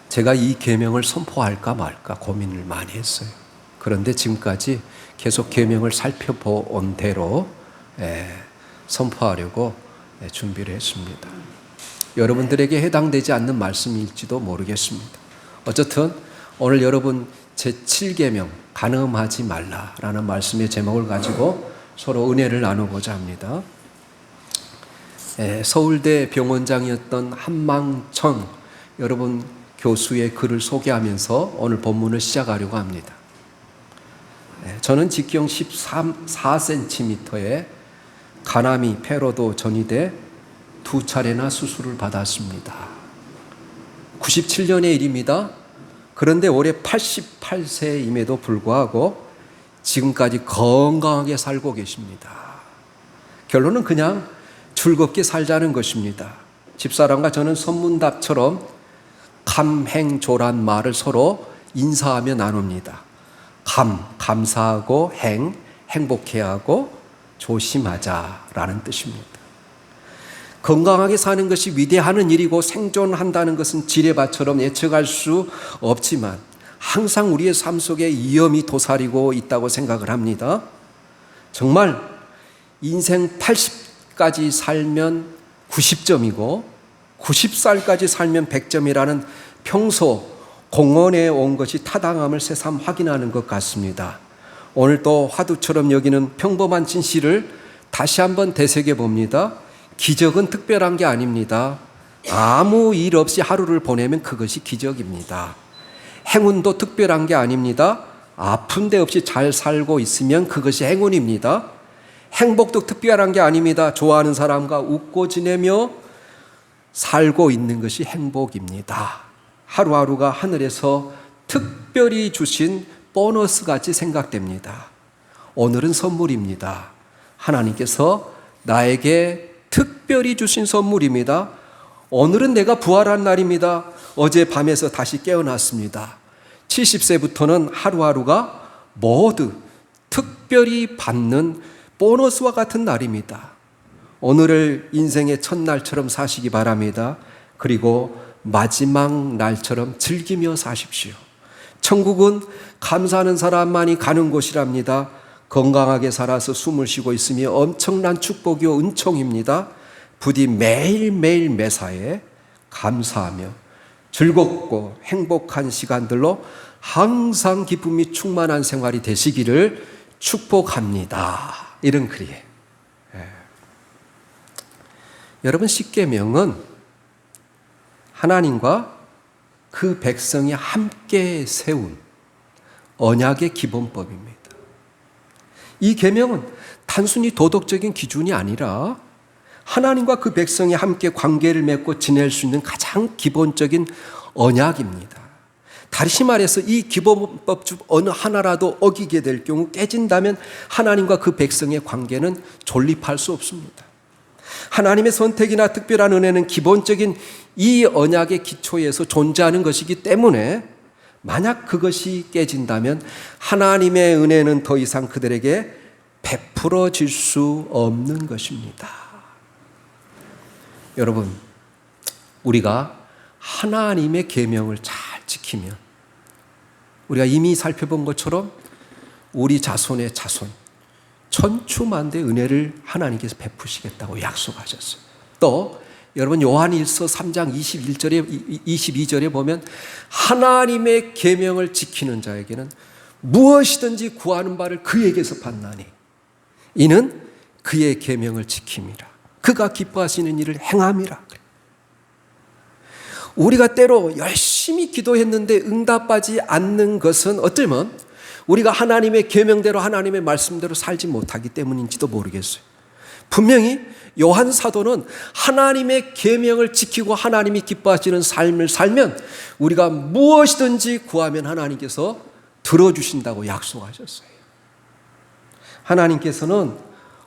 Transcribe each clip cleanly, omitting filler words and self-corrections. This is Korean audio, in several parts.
제가 이 계명을 선포할까 말까 고민을 많이 했어요. 그런데 지금까지 계속 계명을 살펴본 대로 선포하려고 준비를 했습니다. 여러분들에게 해당되지 않는 말씀일지도 모르겠습니다. 어쨌든 오늘 여러분 제7계명 간음하지 말라라는 말씀의 제목을 가지고 서로 은혜를 나누고자 합니다. 서울대 병원장이었던 한망천 여러분 교수의 글을 소개하면서 오늘 본문을 시작하려고 합니다. 저는 직경 14cm의 간암이 폐로도 전이돼 2차례나 수술을 받았습니다. 97년의 일입니다. 그런데 올해 88세임에도 불구하고 지금까지 건강하게 살고 계십니다. 결론은 그냥 즐겁게 살자는 것입니다. 집사람과 저는 선문답처럼 감행조란 말을 서로 인사하며 나눕니다. 감사하고 행복해야 하고 조심하자라는 뜻입니다. 건강하게 사는 것이 위대한 일이고 생존한다는 것은 지뢰밭처럼 예측할 수 없지만 항상 우리의 삶 속에 위험이 도사리고 있다고 생각을 합니다. 정말 인생 80까지 살면 90점이고 90살까지 살면 100점이라는 평소 공원에 온 것이 타당함을 새삼 확인하는 것 같습니다. 오늘 또 화두처럼 여기는 평범한 진실을 다시 한번 되새겨 봅니다. 기적은 특별한 게 아닙니다. 아무 일 없이 하루를 보내면 그것이 기적입니다. 행운도 특별한 게 아닙니다. 아픈 데 없이 잘 살고 있으면 그것이 행운입니다. 행복도 특별한 게 아닙니다. 좋아하는 사람과 웃고 지내며 살고 있는 것이 행복입니다. 하루하루가 하늘에서 특별히 주신 보너스 같이 생각됩니다. 오늘은 선물입니다. 하나님께서 나에게 특별히 주신 선물입니다. 오늘은 내가 부활한 날입니다. 어제 밤에서 다시 깨어났습니다. 70세부터는 하루하루가 모두 특별히 받는 보너스와 같은 날입니다. 오늘을 인생의 첫날처럼 사시기 바랍니다. 그리고 마지막 날처럼 즐기며 사십시오. 천국은 감사하는 사람만이 가는 곳이랍니다. 건강하게 살아서 숨을 쉬고 있으며 엄청난 축복이요 은총입니다. 부디 매일매일 매사에 감사하며 즐겁고 행복한 시간들로 항상 기쁨이 충만한 생활이 되시기를 축복합니다. 이런 글이에요. 여러분, 십계명은 하나님과 그 백성이 함께 세운 언약의 기본법입니다. 이 계명은 단순히 도덕적인 기준이 아니라 하나님과 그 백성이 함께 관계를 맺고 지낼 수 있는 가장 기본적인 언약입니다. 다시 말해서 이 기본법 중 어느 하나라도 어기게 될 경우 깨진다면 하나님과 그 백성의 관계는 존립할 수 없습니다. 하나님의 선택이나 특별한 은혜는 기본적인 이 언약의 기초에서 존재하는 것이기 때문에 만약 그것이 깨진다면 하나님의 은혜는 더 이상 그들에게 베풀어질 수 없는 것입니다. 여러분, 우리가 하나님의 계명을 잘 지키면 우리가 이미 살펴본 것처럼 우리 자손의 자손 천추만대 은혜를 하나님께서 베푸시겠다고 약속하셨어요. 또 여러분 요한일서 3장 22절에 보면 하나님의 계명을 지키는 자에게는 무엇이든지 구하는 바를 그에게서 받나니 이는 그의 계명을 지킴이라. 그가 기뻐하시는 일을 행함이라. 우리가 때로 열심히 기도했는데 응답하지 않는 것은 어쩌면 우리가 하나님의 계명대로 하나님의 말씀대로 살지 못하기 때문인지도 모르겠어요. 분명히 요한 사도는 하나님의 계명을 지키고 하나님이 기뻐하시는 삶을 살면 우리가 무엇이든지 구하면 하나님께서 들어주신다고 약속하셨어요. 하나님께서는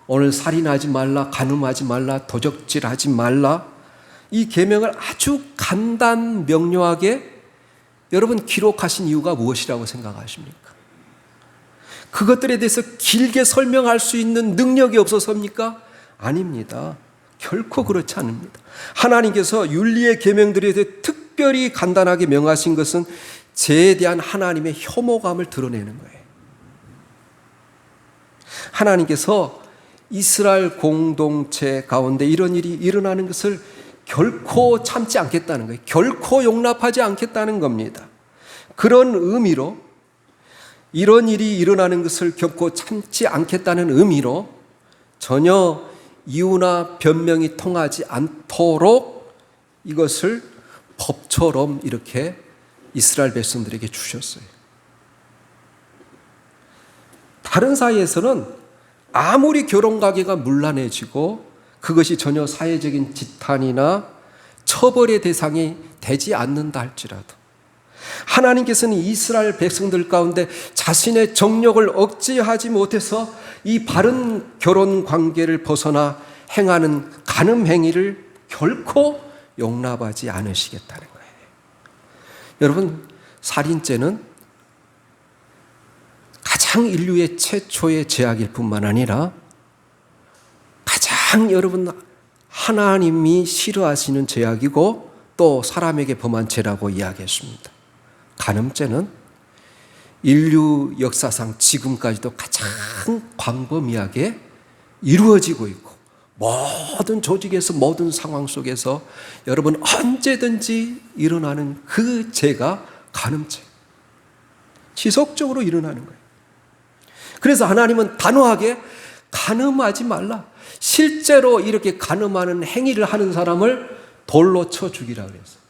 오늘 살인하지 말라, 간음하지 말라, 도적질하지 말라 이 계명을 아주 간단 명료하게 여러분 기록하신 이유가 무엇이라고 생각하십니까? 그것들에 대해서 길게 설명할 수 있는 능력이 없어서입니까? 아닙니다. 결코 그렇지 않습니다. 하나님께서 윤리의 계명들에 대해 특별히 간단하게 명하신 것은 죄에 대한 하나님의 혐오감을 드러내는 거예요. 하나님께서 이스라엘 공동체 가운데 이런 일이 일어나는 것을 결코 참지 않겠다는 거예요. 결코 용납하지 않겠다는 겁니다. 그런 의미로 이런 일이 일어나는 것을 결코 참지 않겠다는 의미로 전혀 이유나 변명이 통하지 않도록 이것을 법처럼 이렇게 이스라엘 백성들에게 주셨어요. 다른 사이에서는 아무리 결혼 관계가 문란해지고 그것이 전혀 사회적인 지탄이나 처벌의 대상이 되지 않는다 할지라도 하나님께서는 이스라엘 백성들 가운데 자신의 정욕을 억제하지 못해서 이 바른 결혼 관계를 벗어나 행하는 간음 행위를 결코 용납하지 않으시겠다는 거예요. 여러분, 살인죄는 가장 인류의 최초의 죄악일 뿐만 아니라 가장 여러분 하나님이 싫어하시는 죄악이고 또 사람에게 범한 죄라고 이야기했습니다. 간음죄는 인류 역사상 지금까지도 가장 광범위하게 이루어지고 있고 모든 조직에서 모든 상황 속에서 여러분 언제든지 일어나는 그 죄가 간음죄. 지속적으로 일어나는 거예요. 그래서 하나님은 단호하게 간음하지 말라. 실제로 이렇게 간음하는 행위를 하는 사람을 돌로 쳐 죽이라 그랬어요.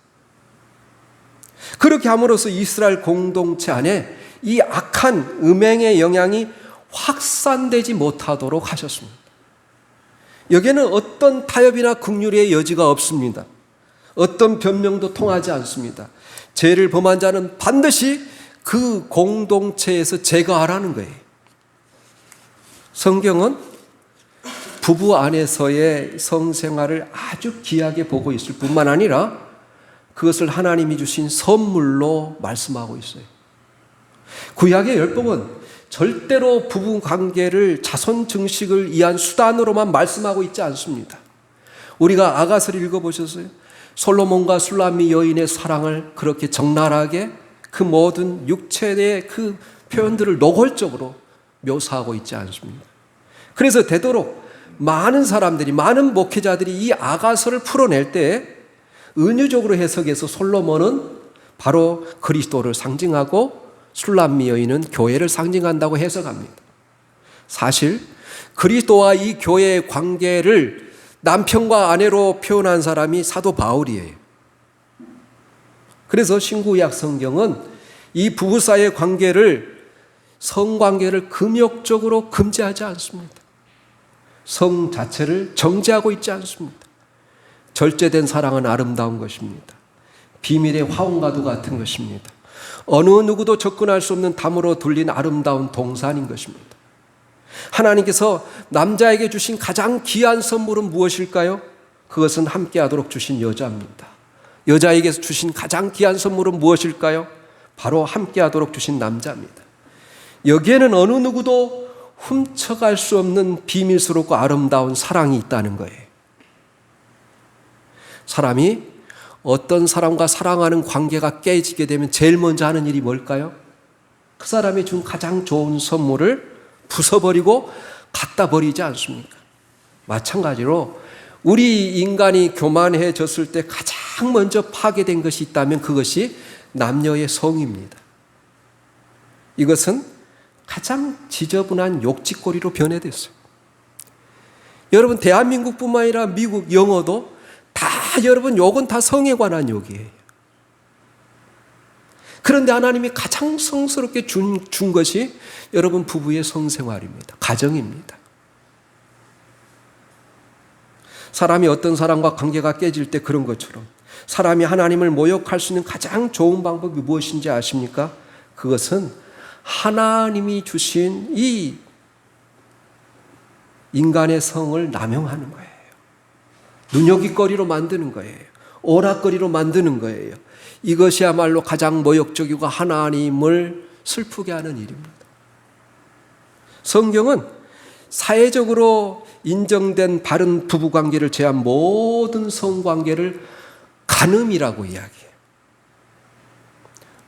그렇게 함으로써 이스라엘 공동체 안에 이 악한 음행의 영향이 확산되지 못하도록 하셨습니다. 여기에는 어떤 타협이나 긍휼의 여지가 없습니다. 어떤 변명도 통하지 않습니다. 죄를 범한 자는 반드시 그 공동체에서 제거하라는 거예요. 성경은 부부 안에서의 성생활을 아주 귀하게 보고 있을 뿐만 아니라 그것을 하나님이 주신 선물로 말씀하고 있어요. 구약의 율법은 절대로 부부 관계를 자손 증식을 위한 수단으로만 말씀하고 있지 않습니다. 우리가 아가서를 읽어보셨어요? 솔로몬과 술람미 여인의 사랑을 그렇게 적나라하게 그 모든 육체의 그 표현들을 노골적으로 묘사하고 있지 않습니다. 그래서 되도록 많은 사람들이, 많은 목회자들이 이 아가서를 풀어낼 때 은유적으로 해석해서 솔로몬은 바로 그리스도를 상징하고 술람미 여인은 교회를 상징한다고 해석합니다. 사실 그리스도와 이 교회의 관계를 남편과 아내로 표현한 사람이 사도 바울이에요. 그래서 신구약 성경은 이 부부 사이의 관계를, 성관계를 금욕적으로 금지하지 않습니다. 성 자체를 정죄하고 있지 않습니다. 절제된 사랑은 아름다운 것입니다. 비밀의 화원과도 같은 것입니다. 어느 누구도 접근할 수 없는 담으로 둘린 아름다운 동산인 것입니다. 하나님께서 남자에게 주신 가장 귀한 선물은 무엇일까요? 그것은 함께하도록 주신 여자입니다. 여자에게 주신 가장 귀한 선물은 무엇일까요? 바로 함께하도록 주신 남자입니다. 여기에는 어느 누구도 훔쳐갈 수 없는 비밀스럽고 아름다운 사랑이 있다는 거예요. 사람이 어떤 사람과 사랑하는 관계가 깨지게 되면 제일 먼저 하는 일이 뭘까요? 그 사람이 준 가장 좋은 선물을 부숴버리고 갖다 버리지 않습니까? 마찬가지로 우리 인간이 교만해졌을 때 가장 먼저 파괴된 것이 있다면 그것이 남녀의 성입니다. 이것은 가장 지저분한 욕짓거리로 변해됐어요. 여러분, 대한민국뿐만 아니라 미국 영어도 다 여러분 욕은 다 성에 관한 욕이에요. 그런데 하나님이 가장 성스럽게 준 것이 여러분 부부의 성생활입니다. 가정입니다. 사람이 어떤 사람과 관계가 깨질 때 그런 것처럼 사람이 하나님을 모욕할 수 있는 가장 좋은 방법이 무엇인지 아십니까? 그것은 하나님이 주신 이 인간의 성을 남용하는 거예요. 눈요깃거리로 만드는 거예요. 오락거리로 만드는 거예요. 이것이야말로 가장 모욕적이고 하나님을 슬프게 하는 일입니다. 성경은 사회적으로 인정된 바른 부부관계를 제한 모든 성관계를 간음이라고 이야기해요.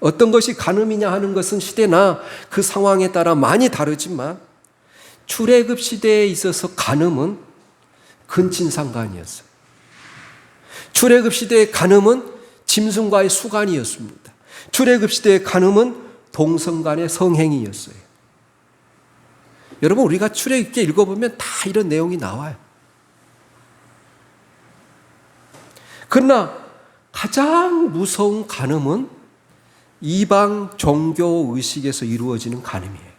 어떤 것이 간음이냐 하는 것은 시대나 그 상황에 따라 많이 다르지만 출애굽 시대에 있어서 간음은 근친상간이었어요. 출애굽 시대의 간음은 짐승과의 수간이었습니다. 출애굽 시대의 간음은 동성 간의 성행위였어요. 여러분, 우리가 출애굽기 읽어보면 다 이런 내용이 나와요. 그러나 가장 무서운 간음은 이방 종교 의식에서 이루어지는 간음이에요.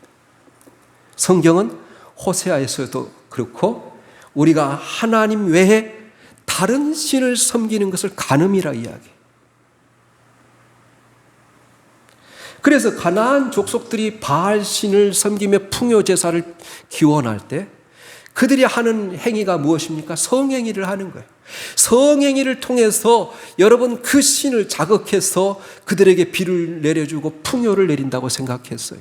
성경은 호세아에서도 그렇고 우리가 하나님 외에 다른 신을 섬기는 것을 간음이라 이야기해요. 그래서 가나안 족속들이 바알 신을 섬기며 풍요 제사를 기원할 때 그들이 하는 행위가 무엇입니까? 성행위를 하는 거예요. 성행위를 통해서 여러분 그 신을 자극해서 그들에게 비를 내려주고 풍요를 내린다고 생각했어요.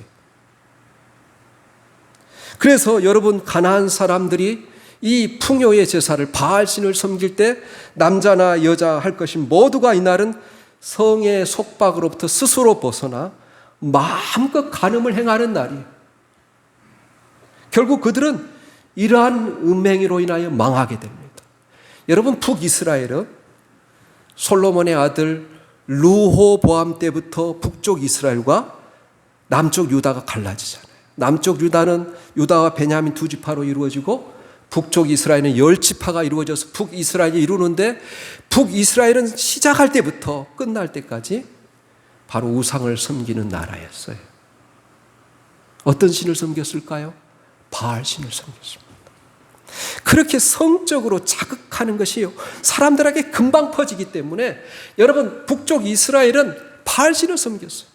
그래서 여러분 가나안 사람들이 이 풍요의 제사를 바알 신을 섬길 때 남자나 여자 할 것이 모두가 이날은 성의 속박으로부터 스스로 벗어나 마음껏 간음을 행하는 날이에요. 결국 그들은 이러한 음행으로 인하여 망하게 됩니다. 여러분, 북이스라엘은 솔로몬의 아들 르호보암 때부터 북쪽 이스라엘과 남쪽 유다가 갈라지잖아요. 남쪽 유다는 유다와 베냐민 두 지파로 이루어지고 북쪽 이스라엘은 10지파가 이루어져서 북이스라엘이 이루는데 북이스라엘은 시작할 때부터 끝날 때까지 바로 우상을 섬기는 나라였어요. 어떤 신을 섬겼을까요? 바알 신을 섬겼습니다. 그렇게 성적으로 자극하는 것이요, 사람들에게 금방 퍼지기 때문에 여러분 북쪽 이스라엘은 바알 신을 섬겼어요.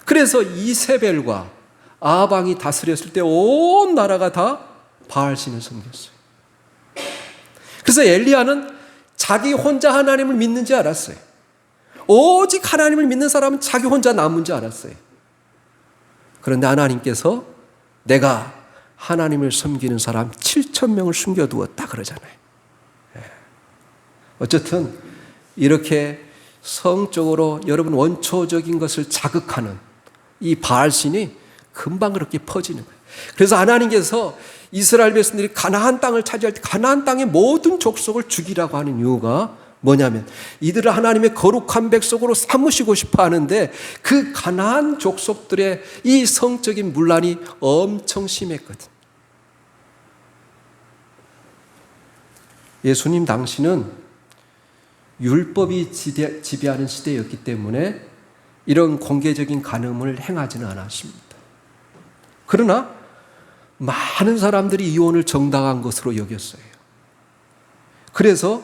그래서 이세벨과 아방이 다스렸을 때 온 나라가 다 바알 신을 섬겼어요. 그래서 엘리야는 자기 혼자 하나님을 믿는 줄 알았어요. 오직 하나님을 믿는 사람은 자기 혼자 남은 줄 알았어요. 그런데 하나님께서 내가 하나님을 섬기는 사람 7,000명을 숨겨두었다 그러잖아요. 어쨌든 이렇게 성적으로 여러분 원초적인 것을 자극하는 이 바알신이 금방 그렇게 퍼지는 거예요. 그래서 하나님께서 이스라엘 백성들이 가나안 땅을 차지할 때 가나안 땅의 모든 족속을 죽이라고 하는 이유가 뭐냐면 이들을 하나님의 거룩한 백성으로 삼으시고 싶어 하는데 그 가나안 족속들의 이 성적인 문란이 엄청 심했거든. 예수님 당시는 율법이 지배하는 시대였기 때문에 이런 공개적인 간음을 행하지는 않았습니다. 그러나 많은 사람들이 이혼을 정당한 것으로 여겼어요. 그래서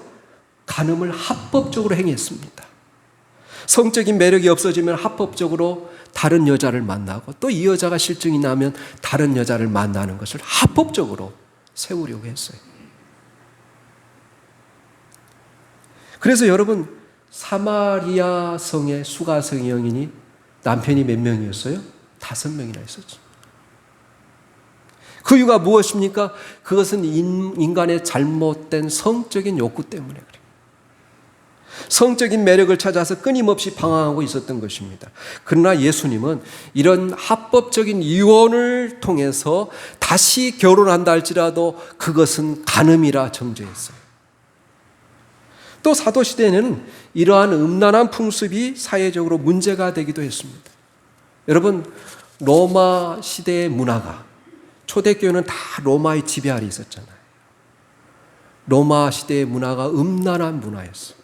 간음을 합법적으로 행했습니다. 성적인 매력이 없어지면 합법적으로 다른 여자를 만나고 또 이 여자가 실증이 나면 다른 여자를 만나는 것을 합법적으로 세우려고 했어요. 그래서 여러분 사마리아 성의 수가성의 여인이 남편이 몇 명이었어요? 5명이나 있었죠. 그 이유가 무엇입니까? 그것은 인간의 잘못된 성적인 욕구 때문에 그래요. 성적인 매력을 찾아서 끊임없이 방황하고 있었던 것입니다. 그러나 예수님은 이런 합법적인 이혼을 통해서 다시 결혼한다 할지라도 그것은 간음이라 정죄했어요. 또 사도시대에는 이러한 음란한 풍습이 사회적으로 문제가 되기도 했습니다. 여러분, 로마 시대의 문화가, 초대교회는 다 로마의 지배 아래 있었잖아요. 로마 시대의 문화가 음란한 문화였어요.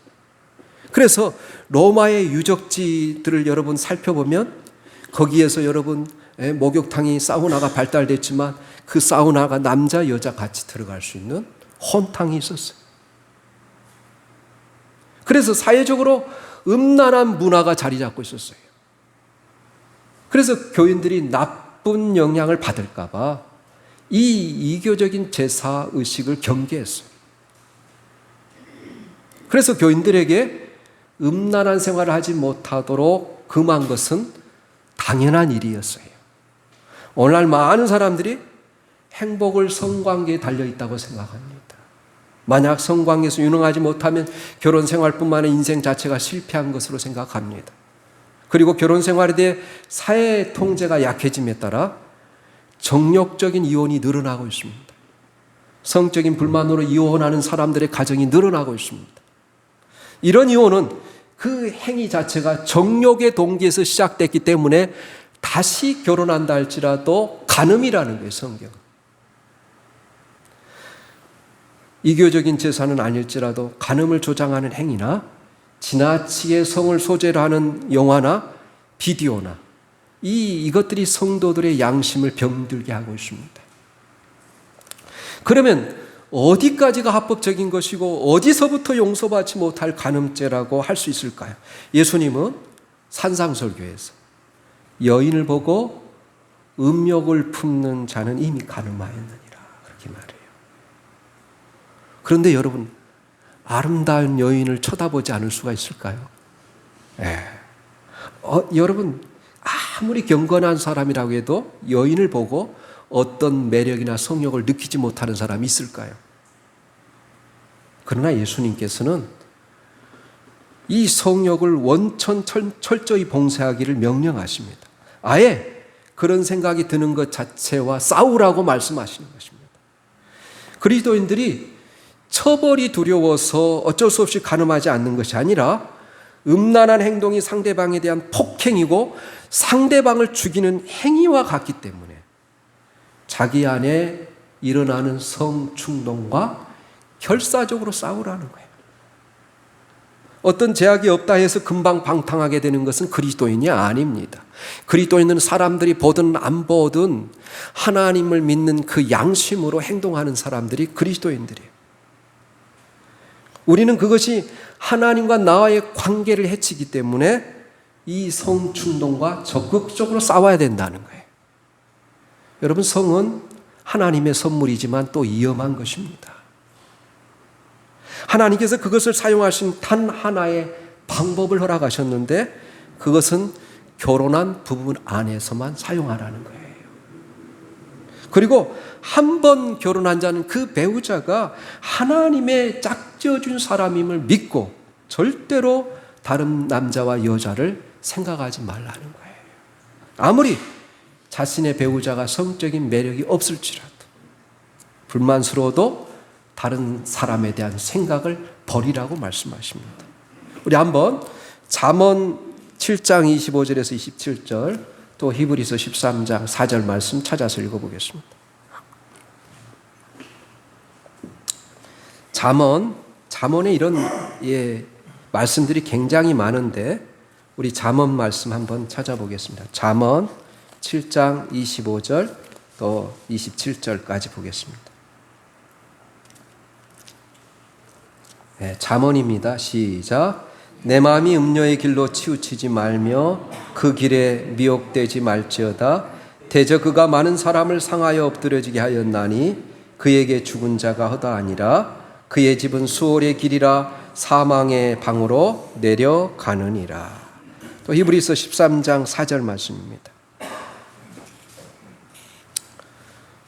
그래서 로마의 유적지들을 여러분 살펴보면 거기에서 여러분 목욕탕이 사우나가 발달됐지만 그 사우나가 남자 여자 같이 들어갈 수 있는 혼탕이 있었어요. 그래서 사회적으로 음란한 문화가 자리 잡고 있었어요. 그래서 교인들이 나쁜 영향을 받을까 봐 이 이교적인 제사 의식을 경계했어요. 그래서 교인들에게 음란한 생활을 하지 못하도록 금한 것은 당연한 일이었어요. 오늘날 많은 사람들이 행복을 성관계에 달려있다고 생각합니다. 만약 성관계에서 유능하지 못하면 결혼 생활뿐만 아니라 인생 자체가 실패한 것으로 생각합니다. 그리고 결혼 생활에 대해 사회 통제가 약해짐에 따라 정력적인 이혼이 늘어나고 있습니다. 성적인 불만으로 이혼하는 사람들의 가정이 늘어나고 있습니다. 이런 이혼은 그 행위 자체가 정욕의 동기에서 시작됐기 때문에 다시 결혼한다 할지라도 간음이라는 거예요, 성경은. 이교적인 제사는 아닐지라도 간음을 조장하는 행위나 지나치게 성을 소재로 하는 영화나 비디오나 이것들이 성도들의 양심을 병들게 하고 있습니다. 그러면 어디까지가 합법적인 것이고 어디서부터 용서받지 못할 간음죄라고 할 수 있을까요? 예수님은 산상설교에서 여인을 보고 음욕을 품는 자는 이미 간음하였느니라 그렇게 말해요. 그런데 여러분, 아름다운 여인을 쳐다보지 않을 수가 있을까요? 여러분, 아무리 경건한 사람이라고 해도 여인을 보고 어떤 매력이나 성욕을 느끼지 못하는 사람이 있을까요? 그러나 예수님께서는 이 성욕을 원천 철저히 봉쇄하기를 명령하십니다. 아예 그런 생각이 드는 것 자체와 싸우라고 말씀하시는 것입니다. 그리스도인들이 처벌이 두려워서 어쩔 수 없이 간음하지 않는 것이 아니라 음란한 행동이 상대방에 대한 폭행이고 상대방을 죽이는 행위와 같기 때문에 자기 안에 일어나는 성충동과 결사적으로 싸우라는 거예요. 어떤 제약이 없다 해서 금방 방탕하게 되는 것은 그리스도인이 아닙니다. 그리스도인은 사람들이 보든 안 보든 하나님을 믿는 그 양심으로 행동하는 사람들이 그리스도인들이에요. 우리는 그것이 하나님과 나와의 관계를 해치기 때문에 이 성충동과 적극적으로 싸워야 된다는 거예요. 여러분, 성은 하나님의 선물이지만 또 위험한 것입니다. 하나님께서 그것을 사용하신 단 하나의 방법을 허락하셨는데 그것은 결혼한 부부 안에서만 사용하라는 거예요. 그리고 한 번 결혼한 자는 그 배우자가 하나님의 짝지어준 사람임을 믿고 절대로 다른 남자와 여자를 생각하지 말라는 거예요. 아무리 자신의 배우자가 성적인 매력이 없을지라도 불만스러워도 다른 사람에 대한 생각을 버리라고 말씀하십니다. 우리 한번 잠언 7장 25절에서 27절 또 히브리서 13장 4절 말씀 찾아서 읽어보겠습니다. 잠언에 이런 말씀들이 굉장히 많은데 우리 잠언 말씀 한번 찾아보겠습니다. 잠언 7장 25절 또 27절까지 보겠습니다. 잠언입니다. 시작. 내 마음이 음료의 길로 치우치지 말며 그 길에 미혹되지 말지어다. 대저 그가 많은 사람을 상하여 엎드려지게 하였나니 그에게 죽은 자가 허다하니라. 그의 집은 수월의 길이라 사망의 방으로 내려가느니라. 또 히브리서 13장 4절 말씀입니다.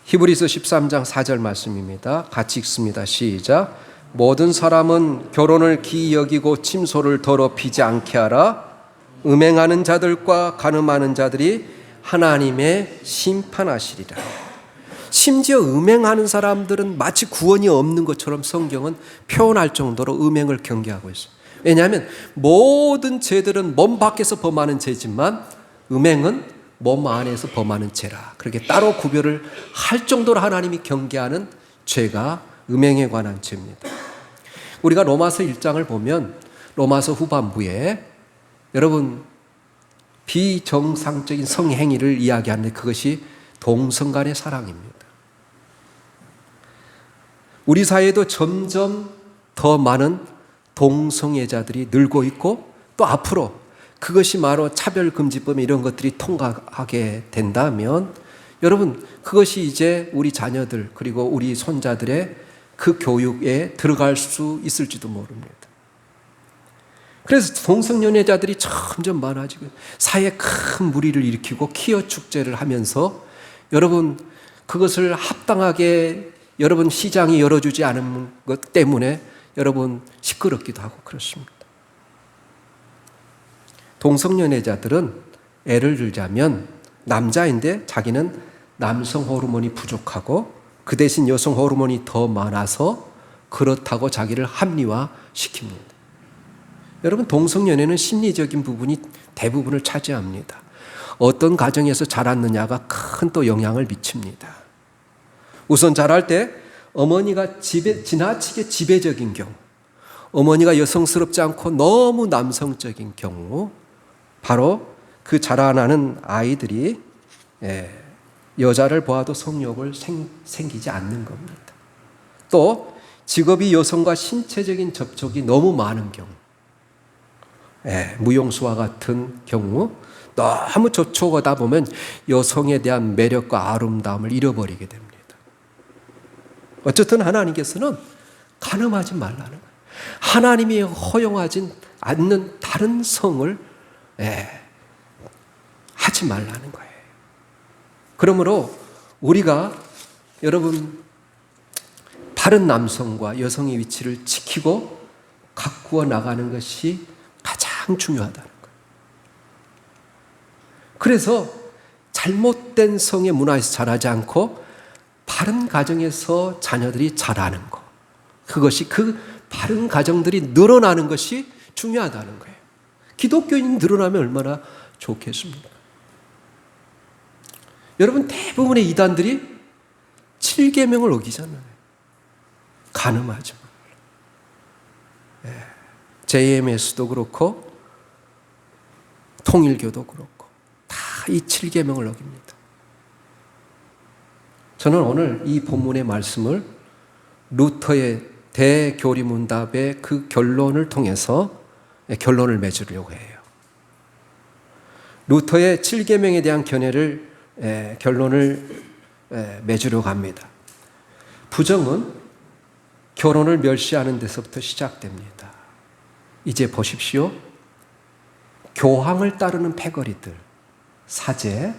히브리서 13장 4절 말씀입니다. 같이 읽습니다. 시작. 모든 사람은 결혼을 기이 여기고 침소를 더럽히지 않게 하라. 음행하는 자들과 간음하는 자들이 하나님의 심판하시리라. 심지어 음행하는 사람들은 마치 구원이 없는 것처럼 성경은 표현할 정도로 음행을 경계하고 있어요. 왜냐하면 모든 죄들은 몸 밖에서 범하는 죄지만 음행은 몸 안에서 범하는 죄라. 그렇게 따로 구별을 할 정도로 하나님이 경계하는 죄가 음행에 관한 죄입니다. 우리가 로마서 1장을 보면 로마서 후반부에 여러분 비정상적인 성행위를 이야기하는데 그것이 동성 간의 사랑입니다. 우리 사회에도 점점 더 많은 동성애자들이 늘고 있고 또 앞으로 그것이 바로 차별금지법 이런 것들이 통과하게 된다면 여러분 그것이 이제 우리 자녀들 그리고 우리 손자들의 그 교육에 들어갈 수 있을지도 모릅니다. 그래서 동성연애자들이 점점 많아지고 사회에 큰 무리를 일으키고 퀴어 축제를 하면서 여러분 그것을 합당하게 여러분 시장이 열어주지 않은 것 때문에 여러분 시끄럽기도 하고 그렇습니다. 동성연애자들은 예를 들자면 남자인데 자기는 남성 호르몬이 부족하고 그 대신 여성 호르몬이 더 많아서 그렇다고 자기를 합리화시킵니다. 여러분 동성연애는 심리적인 부분이 대부분을 차지합니다. 어떤 가정에서 자랐느냐가 큰 또 영향을 미칩니다. 우선 자랄 때 어머니가 지나치게 지배적인 경우, 어머니가 여성스럽지 않고 너무 남성적인 경우, 바로 그 자라나는 아이들이 여자를 보아도 성욕을 생기지 않는 겁니다. 또 직업이 여성과 신체적인 접촉이 너무 많은 경우, 무용수와 같은 경우 너무 접촉하다 보면 여성에 대한 매력과 아름다움을 잃어버리게 됩니다. 어쨌든 하나님께서는 간음하지 말라는 거예요. 하나님이 허용하지 않는 다른 성을 하지 말라는 거예요. 그러므로 우리가 여러분 다른 남성과 여성의 위치를 지키고 가꾸어 나가는 것이 가장 중요하다는 거예요. 그래서 잘못된 성의 문화에서 자라지 않고 바른 가정에서 자녀들이 자라는 것, 그것이 그 바른 가정들이 늘어나는 것이 중요하다는 거예요. 기독교인이 늘어나면 얼마나 좋겠습니까? 여러분 대부분의 이단들이 7계명을 어기잖아요. 간음하지 말라. JMS도 그렇고 통일교도 그렇고 다 이 7계명을 어깁니다. 저는 오늘 이 본문의 말씀을 루터의 대교리문답의 그 결론을 통해서 결론을 맺으려고 해요. 루터의 7계명에 대한 결론을 맺으려고 합니다. 부정은 결혼을 멸시하는 데서부터 시작됩니다. 이제 보십시오. 교황을 따르는 패거리들, 사제,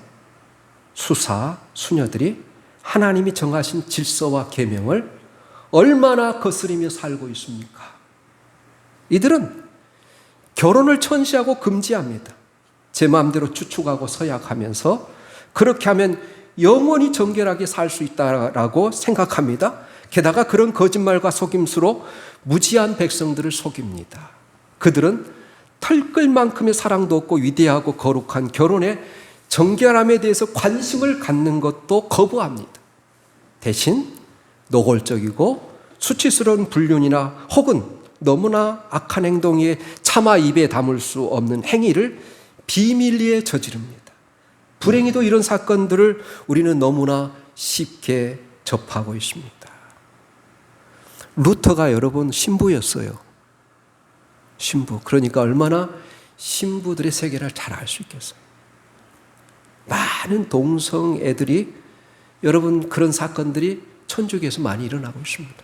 수사, 수녀들이 하나님이 정하신 질서와 계명을 얼마나 거스리며 살고 있습니까? 이들은 결혼을 천시하고 금지합니다. 제 마음대로 추측하고 서약하면서 그렇게 하면 영원히 정결하게 살 수 있다라고 생각합니다. 게다가 그런 거짓말과 속임수로 무지한 백성들을 속입니다. 그들은 털끌만큼의 사랑도 없고 위대하고 거룩한 결혼의 정결함에 대해서 관심을 갖는 것도 거부합니다. 대신 노골적이고 수치스러운 불륜이나 혹은 너무나 악한 행동에 차마 입에 담을 수 없는 행위를 비밀리에 저지릅니다. 불행히도 이런 사건들을 우리는 너무나 쉽게 접하고 있습니다. 루터가 여러분 신부였어요. 신부. 그러니까 얼마나 신부들의 세계를 잘 알 수 있겠어요. 많은 동성 애들이 여러분 그런 사건들이 천주교에서 많이 일어나고 있습니다.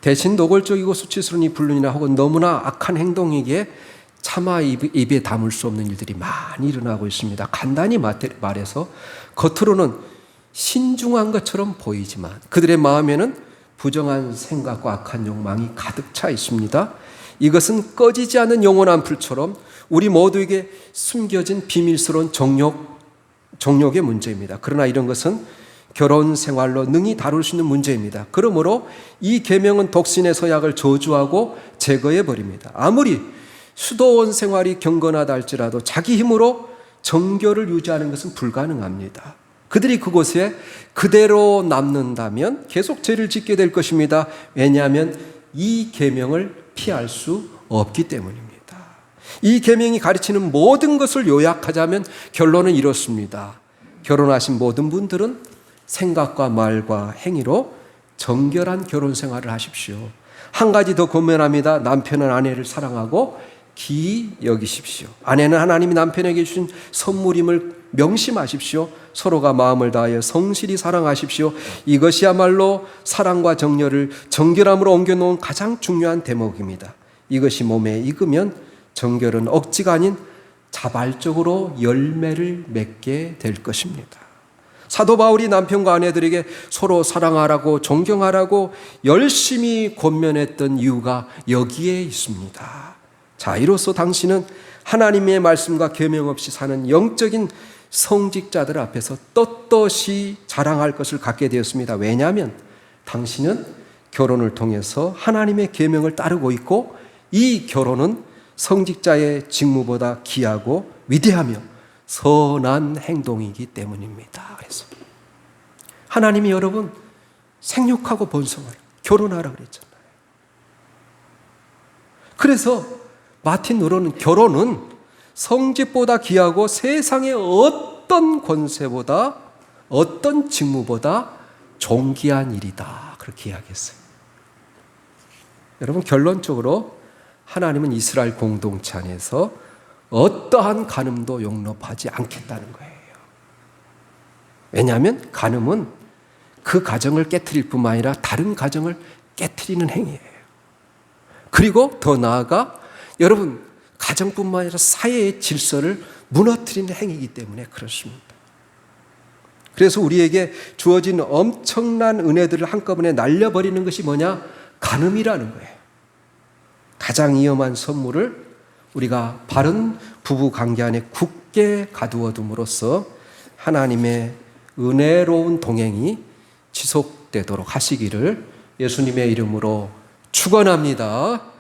대신 노골적이고 수치스러운 이 불륜이나 혹은 너무나 악한 행동이기에 차마 입에 담을 수 없는 일들이 많이 일어나고 있습니다. 간단히 말해서 겉으로는 신중한 것처럼 보이지만 그들의 마음에는 부정한 생각과 악한 욕망이 가득 차 있습니다. 이것은 꺼지지 않는 영원한 불처럼 우리 모두에게 숨겨진 비밀스러운 정욕의 문제입니다. 그러나 이런 것은 결혼 생활로 능히 다룰 수 있는 문제입니다. 그러므로 이 계명은 독신의 서약을 저주하고 제거해 버립니다. 아무리 수도원 생활이 경건하다 할지라도 자기 힘으로 정결을 유지하는 것은 불가능합니다. 그들이 그곳에 그대로 남는다면 계속 죄를 짓게 될 것입니다. 왜냐하면 이 계명을 피할 수 없기 때문입니다. 이 계명이 가르치는 모든 것을 요약하자면 결론은 이렇습니다. 결혼하신 모든 분들은 생각과 말과 행위로 정결한 결혼 생활을 하십시오. 한 가지 더 권면합니다. 남편은 아내를 사랑하고 기이 여기십시오. 아내는 하나님이 남편에게 주신 선물임을 명심하십시오. 서로가 마음을 다하여 성실히 사랑하십시오. 이것이야말로 사랑과 정열을 정결함으로 옮겨놓은 가장 중요한 대목입니다. 이것이 몸에 익으면 정결은 억지가 아닌 자발적으로 열매를 맺게 될 것입니다. 사도 바울이 남편과 아내들에게 서로 사랑하라고 존경하라고 열심히 권면했던 이유가 여기에 있습니다. 자, 이로써 당신은 하나님의 말씀과 계명 없이 사는 영적인 성직자들 앞에서 떳떳이 자랑할 것을 갖게 되었습니다. 왜냐하면 당신은 결혼을 통해서 하나님의 계명을 따르고 있고, 이 결혼은 성직자의 직무보다 귀하고 위대하며 선한 행동이기 때문입니다. 그래서 하나님이 여러분 생육하고 번성을 결혼하라 그랬잖아요. 그래서 마틴 루터는 결혼은 성직보다 귀하고 세상의 어떤 권세보다 어떤 직무보다 존귀한 일이다, 그렇게 이야기했어요. 여러분, 결론적으로 하나님은 이스라엘 공동체 안에서 어떠한 간음도 용납하지 않겠다는 거예요. 왜냐하면 간음은 그 가정을 깨트릴 뿐만 아니라 다른 가정을 깨트리는 행위예요. 그리고 더 나아가 여러분, 가정뿐만 아니라 사회의 질서를 무너뜨리는 행위이기 때문에 그렇습니다. 그래서 우리에게 주어진 엄청난 은혜들을 한꺼번에 날려버리는 것이 뭐냐? 간음이라는 거예요. 가장 위험한 선물을 우리가 바른 부부 관계 안에 굳게 가두어 둠으로써 하나님의 은혜로운 동행이 지속되도록 하시기를 예수님의 이름으로 축원합니다.